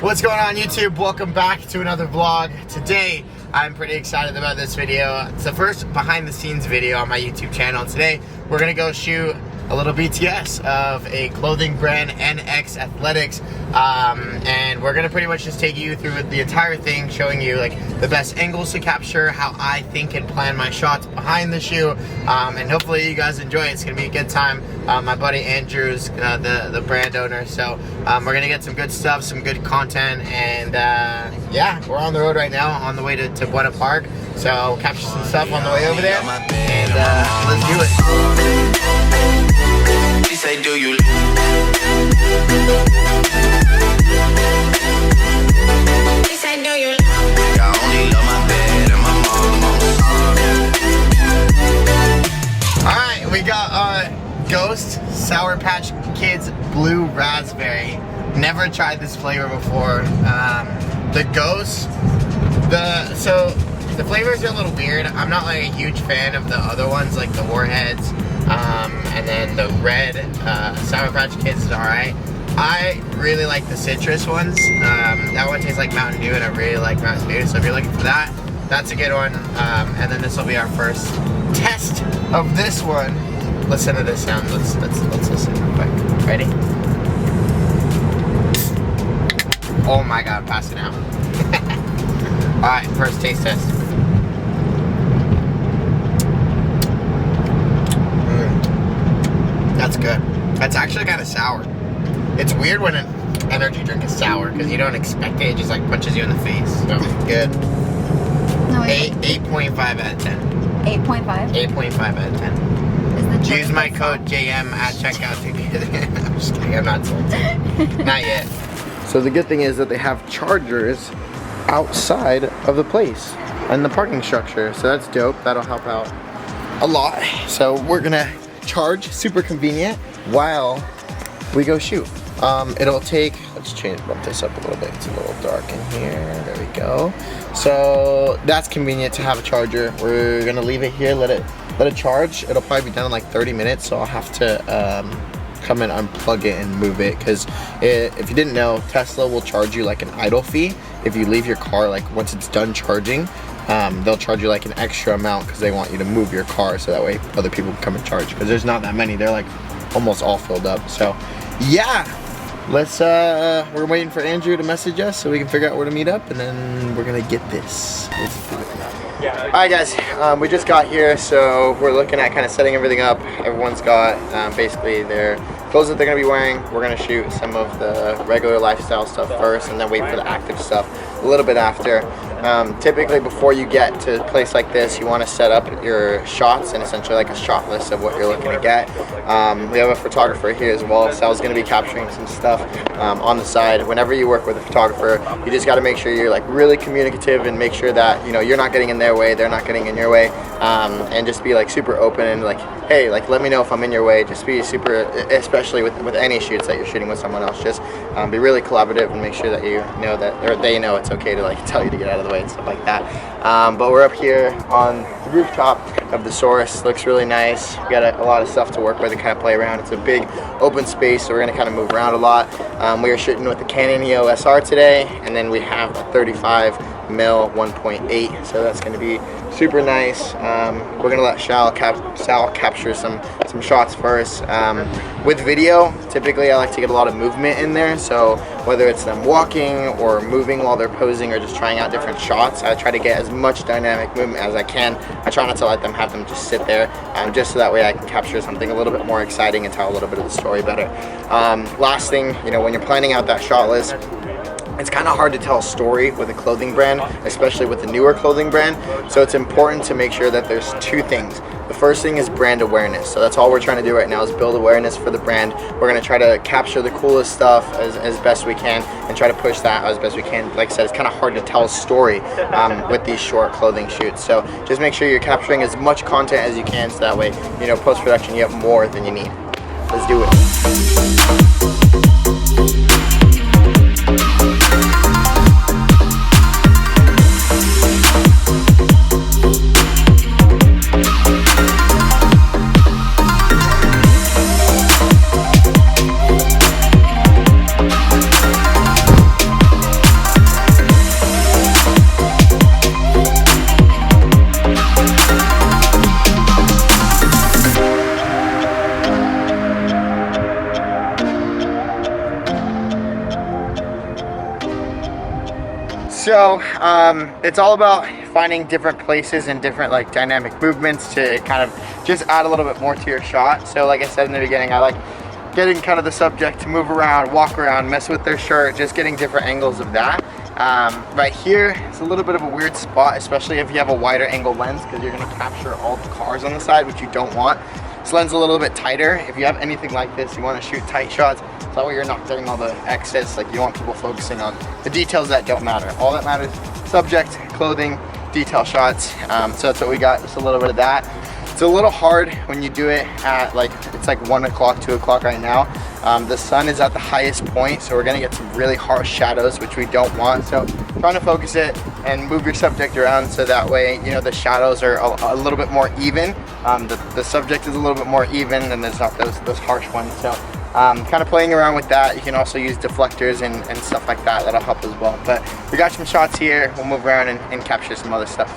What's going on YouTube? Welcome back to another vlog. Today, I'm pretty excited about this video. It's the first behind the scenes video on my YouTube channel. Today, we're gonna go shoot a little BTS of a clothing brand, NX Athletics. And we're gonna pretty much just take you through the entire thing, showing you like the best angles to capture, how I think and plan my shots behind the shoe, and hopefully you guys enjoy it. It's gonna be a good time. My buddy Andrew's the brand owner, so we're gonna get some good stuff, some good content, and yeah, we're on the road right now, on the way to Buena Park. So capture some stuff on the way over there, and let's do it. She say, do you? She say, do you? I only love my bed and my mom. Alright, we got Ghost Sour Patch Kids Blue Raspberry. Never tried this flavor before. The Ghost, the flavors are a little weird. I'm not like a huge fan of the other ones, like the Warheads, and then the red Sour Patch Kids is alright. I really like the citrus ones. That one tastes like Mountain Dew, and I really like Mountain Dew. So if you're looking for that, that's a good one. And then this will be our first test of this one. Listen to this sound. Let's listen real quick. Ready? Oh my God, passing out. All right, first taste test. That's good. That's actually kind of sour. It's weird when an energy drink is sour because you don't expect it. It just like punches you in the face. So good. No, 8.5 out of 10. 8.5? 8.5 out of 10. Is the Use my code JM at checkout to get it. I'm just kidding. I'm not salty. Not yet. So the good thing is that they have chargers outside of the place and the parking structure. So that's dope. That'll help out a lot. So we're gonna charge, super convenient, while we go shoot. It'll take, let's bump this up a little bit. It's a little dark in here. There we go. So that's convenient to have a charger. We're gonna leave it here, let it charge. It'll probably be done in like 30 minutes, so I'll have to come and unplug it and move it, because if you didn't know, Tesla will charge you like an idle fee if you leave your car, like once it's done charging. They'll charge you like an extra amount because they want you to move your car so that way other people can come and charge, because there's not that many. They're like almost all filled up. So yeah, let's we're waiting for Andrew to message us so we can figure out where to meet up, and then we're gonna get this. Let's do it now. Alright guys, we just got here, so we're looking at kind of setting everything up. Everyone's got basically their clothes that they're going to be wearing. We're going to shoot some of the regular lifestyle stuff first, and then wait for the active stuff a little bit after. Typically before you get to a place like this, you want to set up your shots and essentially like a shot list of what you're looking to get. We have a photographer here as well, so I was going to be capturing some stuff on the side. Whenever you work with a photographer, you just got to make sure you're like really communicative and make sure that, you know, you're not getting in their way, they're not getting in your way, and just be like super open and like, hey, like let me know if I'm in your way. Just be super, especially with any shoots that you're shooting with someone else, just be really collaborative and make sure that you know that, or they know it's okay to like tell you to get out of the way and stuff like that. But we're up here on the rooftop of the Source. Looks really nice. We got a lot of stuff to work with and kind of play around. It's a big open space, so we're gonna kind of move around a lot. We are shooting with the Canon EOS R today, and then we have a 35mm 1.8, so that's going to be super nice. We're going to let Sal capture some shots first. With video, typically I like to get a lot of movement in there, so whether it's them walking or moving while they're posing or just trying out different shots, I try to get as much dynamic movement as I can. I try not to let them have them just sit there, just so that way I can capture something a little bit more exciting and tell a little bit of the story better. Last thing, you know, when you're planning out that shot list, it's kind of hard to tell a story with a clothing brand, especially with a newer clothing brand. So it's important to make sure that there's two things. The first thing is brand awareness. So that's all we're trying to do right now, is build awareness for the brand. We're going to try to capture the coolest stuff as best we can and try to push that as best we can. Like I said, it's kind of hard to tell a story with these short clothing shoots. So just make sure you're capturing as much content as you can, so that way, you know, post-production you have more than you need. Let's do it. So it's all about finding different places and different like dynamic movements to kind of just add a little bit more to your shot. So like I said in the beginning, I like getting kind of the subject to move around, walk around, mess with their shirt, just getting different angles of that. Right here, it's a little bit of a weird spot, especially if you have a wider angle lens, because you're going to capture all the cars on the side, which you don't want. This lens is a little bit tighter. If you have anything like this, you want to shoot tight shots, so that way you're not getting all the excess, like you want people focusing on the details that don't matter. All that matters, subject, clothing, detail shots. So that's what we got, just a little bit of that. It's a little hard when you do it at like, it's like 1 o'clock, 2 o'clock right now. The sun is at the highest point, so we're gonna get some really harsh shadows, which we don't want. So trying to focus it and move your subject around so that way, you know, the shadows are a little bit more even. The subject is a little bit more even and there's not those harsh ones. So kind of playing around with that. You can also use deflectors and stuff like that. That'll help as well. But we got some shots here. We'll move around and capture some other stuff.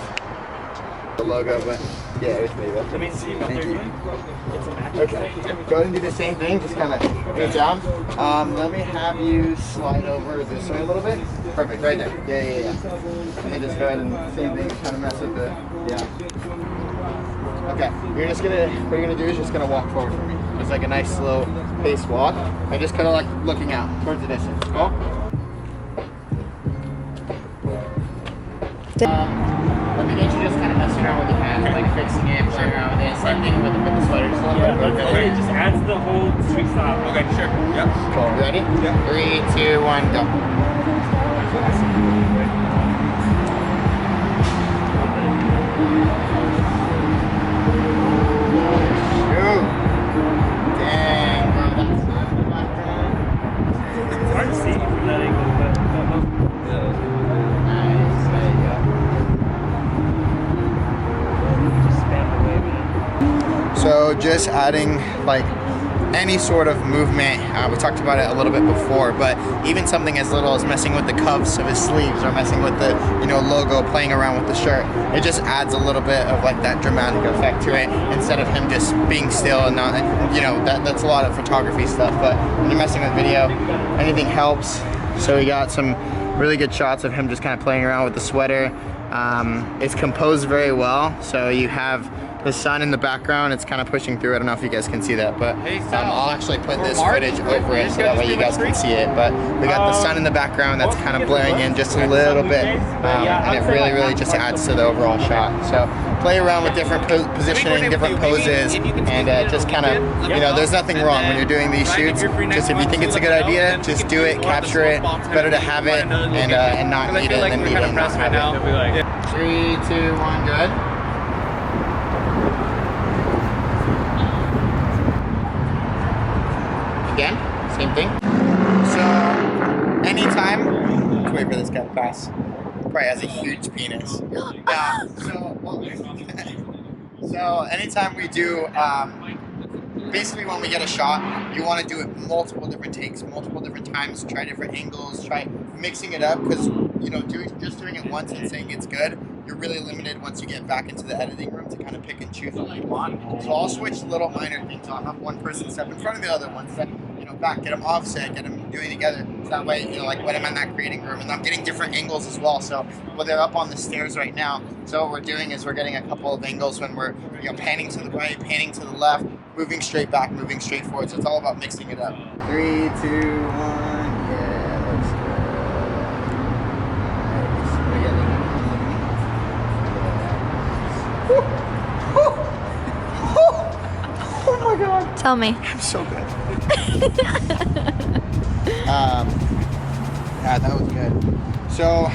The logo, but yeah, it was me. Let me see what they're doing. Okay, go ahead and do the same thing, just kind of reach down. Let me have you slide over this way a little bit. Perfect, right there. Yeah. And then just go ahead and same thing, kind of mess with the, Okay, you're just gonna, what you're gonna do is just gonna walk forward for me. Just like a nice slow pace walk. And just kind of like looking out towards the distance. Cool? Let me get you just kind of messing around with your hands, like fixing it, playing around with it. Same thing with the sweater, just a little bit. Okay, it just adds the whole sweet style. Okay, sure. Yep. Cool. Ready? Yep. 3, 2, 1, go. Shoot. Dang, bro, that's not the background. It's hard to see from that angle, but Nice, there you go. just spam away, man. So just adding like any sort of movement, we talked about it a little bit before, but even something as little as messing with the cuffs of his sleeves or messing with the, you know, logo, playing around with the shirt, it just adds a little bit of like that dramatic effect to it instead of him just being still and not, you know, that's a lot of photography stuff, but when you're messing with video, anything helps. So we got some really good shots of him just kind of playing around with the sweater. It's composed very well, so you have the sun in the background. It's kind of pushing through. I don't know if you guys can see that, but I'll actually put this footage over it so that way you guys can see it. But we got the sun in the background that's kind of blaring in just a little bit, and it really just adds to the overall shot. So play around with different positioning, different poses, and just kind of, you know, there's nothing wrong when you're doing these shoots. Just if you think it's a good idea, just do it, capture it. It's better to have it and not need it than need it and not have it. 3, 2, 1, good. Again, same thing. So, anytime, let's wait for this guy to pass. Probably has a huge penis. Yeah. So anytime we do, basically when we get a shot, you want to do it multiple different takes, multiple different times, try different angles, try mixing it up, because, you know, just doing it once and saying it's good, you're really limited once you get back into the editing room to kind of pick and choose what you want. So I'll switch little minor things. I'll have one person step in front of the other one, step, you know, back, get them offset, get them doing together. So that way, you know, like when I'm in that creating room, and I'm getting different angles as well. So, well, they're up on the stairs right now. So what we're doing is we're getting a couple of angles when we're, you know, panning to the right, panning to the left, moving straight back, moving straight forward. So it's all about mixing it up. 3, 2, 1, yeah, let's go. Oh my god. Tell me. I'm so good. Yeah, that was good. So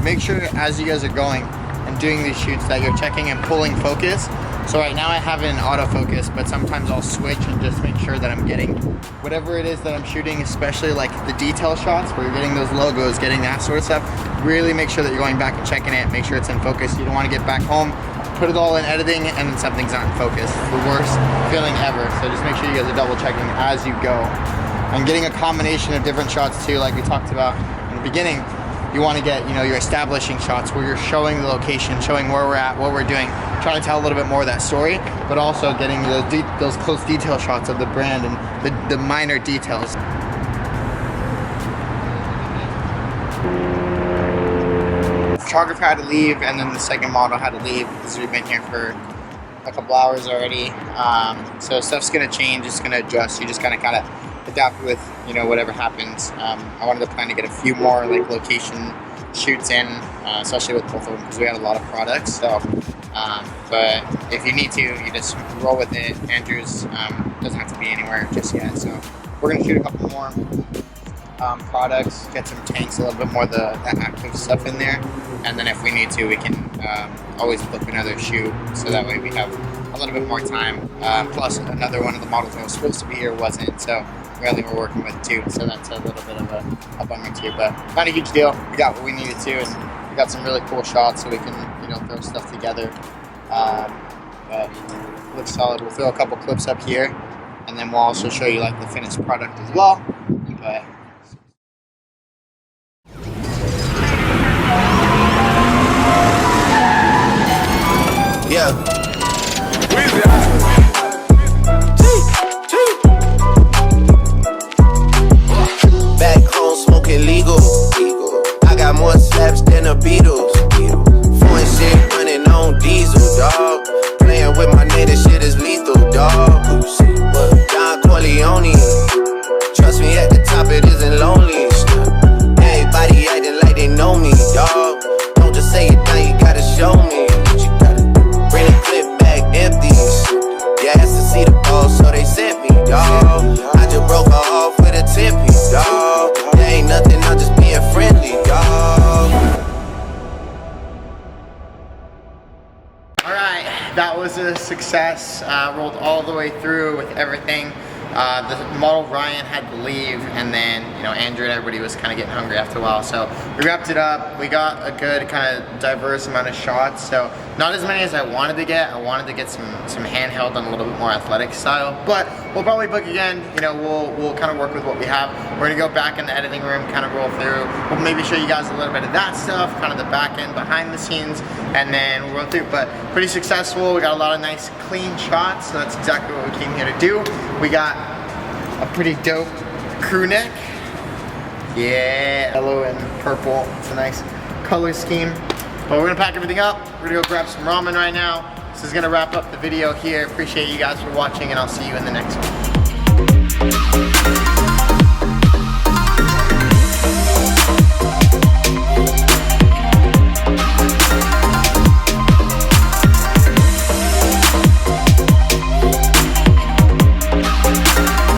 make sure as you guys are going and doing these shoots that you're checking and pulling focus. So right now I have it in autofocus, but sometimes I'll switch and just make sure that I'm getting whatever it is that I'm shooting, especially like the detail shots where you're getting those logos, getting that sort of stuff. Really make sure that you're going back and checking it, make sure it's in focus. You don't want to get back home, put it all in editing, and then something's not in focus. The worst feeling ever. So just make sure you guys are double checking as you go. And getting a combination of different shots too, like we talked about in the beginning. You want to get, you know, your establishing shots where you're showing the location, showing where we're at, what we're doing, trying to tell a little bit more of that story, but also getting those close detail shots of the brand and the minor details. photographer had to leave, and then the second model had to leave because we've been here for a couple hours already. So stuff's gonna change, it's gonna adjust. You just kind of adapt with, you know, whatever happens. I wanted to plan to get a few more like location shoots in, especially with both of them because we had a lot of products. So, but if you need to, you just roll with it. Andrew's doesn't have to be anywhere just yet. So we're gonna shoot a couple more products, get some tanks, a little bit more the active stuff in there, and then if we need to, we can always book another shoot, so that way we have a little bit more time. Plus another one of the models that was supposed to be here wasn't, so we only were working with 2, so that's a little bit of a bummer too, but not a huge deal. We got what we needed to, and we got some really cool shots so we can, you know, throw stuff together. But it looks solid. We'll throw a couple clips up here, and then we'll also show you like the finished product as well. But Yeah. Back home smoking legal. I got more slaps than the Beatles. Foreign shit running on diesel, dog. Playing with my name, this shit is lethal, dog. Don Corleone. Trust me, at the top it isn't lonely. Everybody acting like they know me, dog. Don't just say it now, you gotta show me. Bring the clip back empties. Yeah, asked to see the ball, so they sent me, dawg. I just broke her off with a 10-piece, dawg. There ain't nothing, I'm just being friendly, dawg. alright, that was a success. Rolled all the way through with everything. The model Ryan had to leave, and then, you know, Andrew and everybody was kind of getting hungry after a while, so we wrapped it up. We got a good kind of diverse amount of shots, so not as many as I wanted to get. I wanted to get some handheld and a little bit more athletic style, but we'll probably book again. You know, we'll kind of work with what we have. We're gonna go back in the editing room, kind of roll through. We'll maybe show you guys a little bit of that stuff, kind of the back end, behind the scenes, and then we'll roll through. But pretty successful. We got a lot of nice, clean shots, so that's exactly what we came here to do. We got a pretty dope crew neck. Yeah, yellow and purple. It's a nice color scheme. But we're gonna pack everything up. We're gonna go grab some ramen right now. This is gonna wrap up the video here. Appreciate you guys for watching, and I'll see you in the next one.